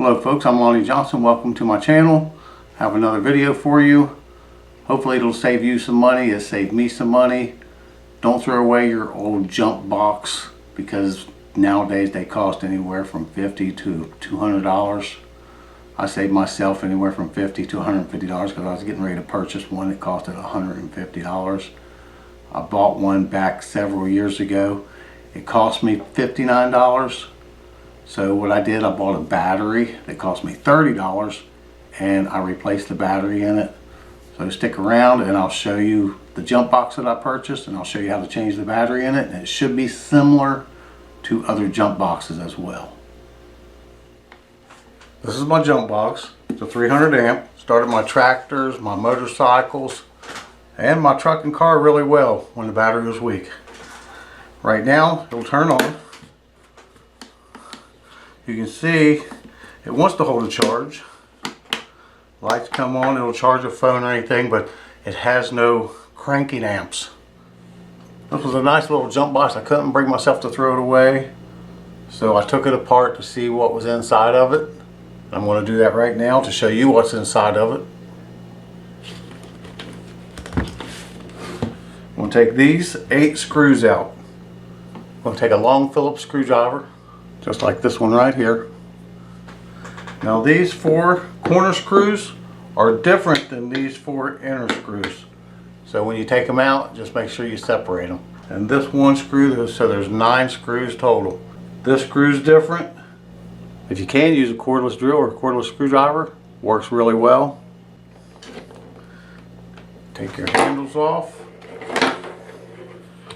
Hello folks, I'm Lonnie Johnson. Welcome to my channel. I have another video for you. Hopefully it'll save you some money. It saved me some money. Don't throw away your old junk box because nowadays they cost anywhere from $50 to $200. I saved myself anywhere from $50 to $150 because I was getting ready to purchase one that costed $150. I bought one back several years ago. It cost me $59. So what I did, I bought a battery that cost me $30 and I replaced the battery in it. So stick around and I'll show you the jump box that I purchased and I'll show you how to change the battery in it. And it should be similar to other jump boxes as well. This is my jump box. It's a 300 amp. Started my tractors, my motorcycles, and my truck and car really well when the battery was weak. Right now, it'll turn on. You can see it wants to hold a charge. Lights come on, it'll charge a phone or anything, but it has no cranking amps. This was a nice little jump box. I couldn't bring myself to throw it away, so I took it apart to see what was inside of it. I'm going to do that right now to show you what's inside of it. I'm going to take these 8 screws out. I'm going to take a long Phillips screwdriver, just like this one right here. Now these 4 corner screws are different than these 4 inner screws. So when you take them out, just make sure you separate them. And this one screw, so there's 9 screws total. This screw's different. If you can, use a cordless drill or a cordless screwdriver. Works really well. Take your handles off.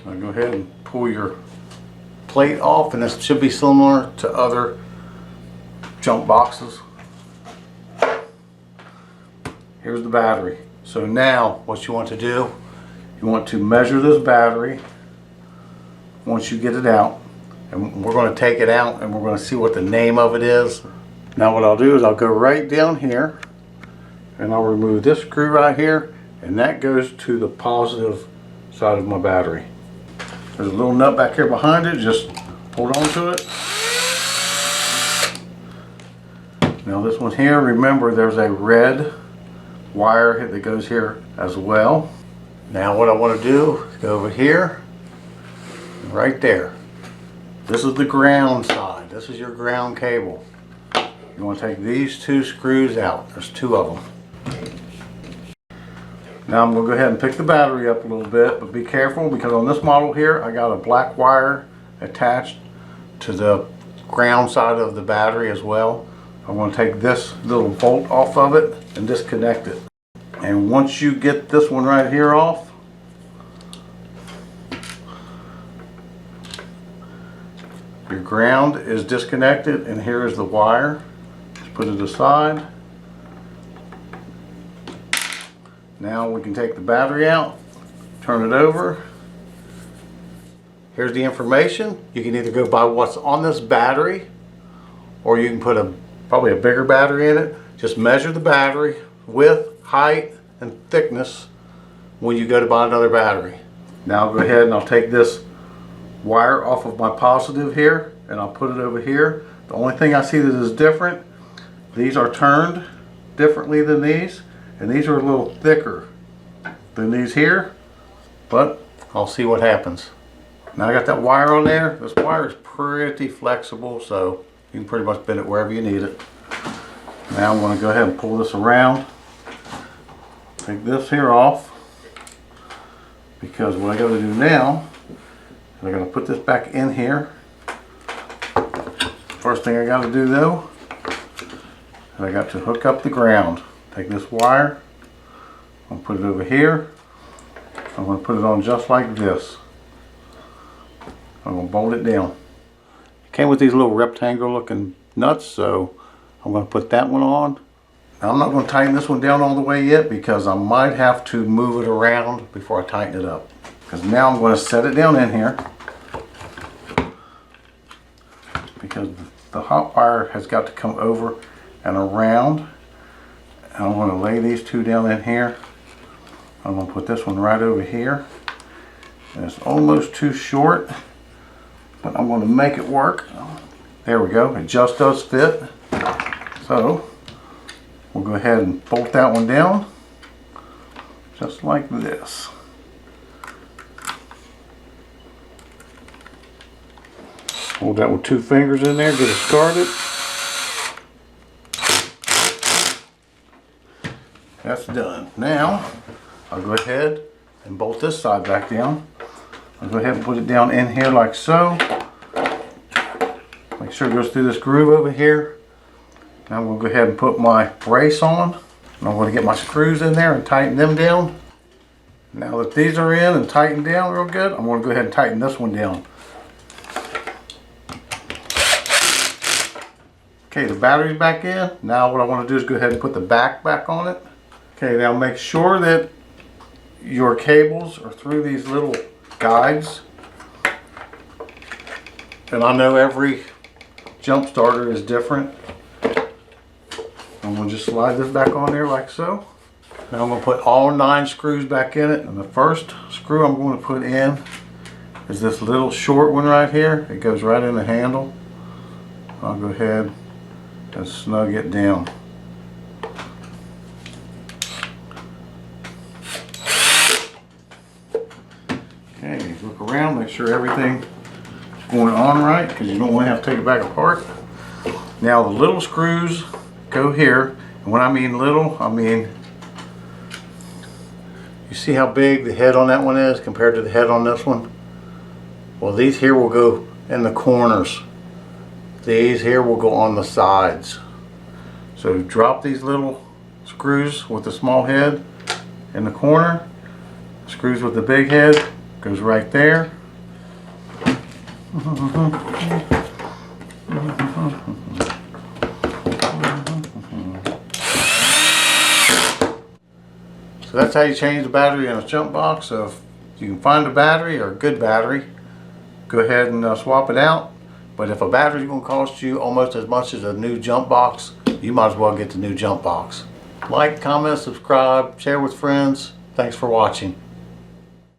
Now go ahead and pull your plate off, and this should be similar to other jump boxes. Here's the battery. So now what you want to do, you want to measure this battery once you get it out, and we're going to take it out and we're going to see what the name of it is. Now what I'll do is I'll go right down here and I'll remove this screw right here, and that goes to the positive side of my battery. There's a little nut back here behind it, just hold on to it. Now this one here, remember there's a red wire that goes here as well. Now what I want to do is go over here, right there. This is the ground side. This is your ground cable. You want to take these 2 screws out. There's 2 of them. Now I'm going to go ahead and pick the battery up a little bit, but be careful because on this model here I got a black wire attached to the ground side of the battery as well. I'm going to take this little bolt off of it and disconnect it. And once you get this one right here off, your ground is disconnected, and here is the wire. Just put it aside. Now we can take the battery out, turn it over. Here's the information. You can either go by what's on this battery, or you can put probably a bigger battery in it. Just measure the battery width, height, and thickness when you go to buy another battery. Now I'll go ahead and I'll take this wire off of my positive here and I'll put it over here. The only thing I see that is different, these are turned differently than these, and these are a little thicker than these here, but I'll see what happens. Now I got that wire on there. This wire is pretty flexible, so you can pretty much bend it wherever you need it. Now I'm going to go ahead and pull this around. Take this here off, because what I got to do now is I got to put this back in here. First thing I got to do though, is I got to hook up the ground. Take this wire, I'm going to put it over here. I'm going to put it on just like this. I'm going to bolt it down. It came with these little rectangle looking nuts, so I'm going to put that one on. Now I'm not going to tighten this one down all the way yet because I might have to move it around before I tighten it up. Because now I'm going to set it down in here, because the hot wire has got to come over and around. And I'm going to lay these 2 down in here. I'm going to put this one right over here. And it's almost too short, but I'm going to make it work. There we go. It just does fit. So So we'll go ahead and bolt that one down just like this. Hold that with 2 fingers in there, get it started. That's done. Now I'll go ahead and bolt this side back down. I'll go ahead and put it down in here like so. Make sure it goes through this groove over here. Now I'm going to go ahead and put my brace on. And I'm going to get my screws in there and tighten them down. Now that these are in and tightened down real good, I'm going to go ahead and tighten this one down. Okay, the battery's back in. Now what I want to do is go ahead and put the back on it. Okay, now make sure that your cables are through these little guides. And I know every jump starter is different. I'm going to just slide this back on there like so. Now I'm going to put all 9 screws back in it. And the first screw I'm going to put in is this little short one right here. It goes right in the handle. I'll go ahead and snug it down. Okay, look around, make sure everything is going on right, because you don't want to have to take it back apart. Now the little screws go here, and when I mean little, I mean, you see how big the head on that one is compared to the head on this one? Well, these here will go in the corners. These here will go on the sides. So drop these little screws with the small head in the corner. Screws with the big head goes right there. So that's how you change the battery in a jump box. So if you can find a battery or a good battery, go ahead and swap it out. But if a battery is going to cost you almost as much as a new jump box, you might as well get the new jump box. Like, comment, subscribe, share with friends. Thanks for watching.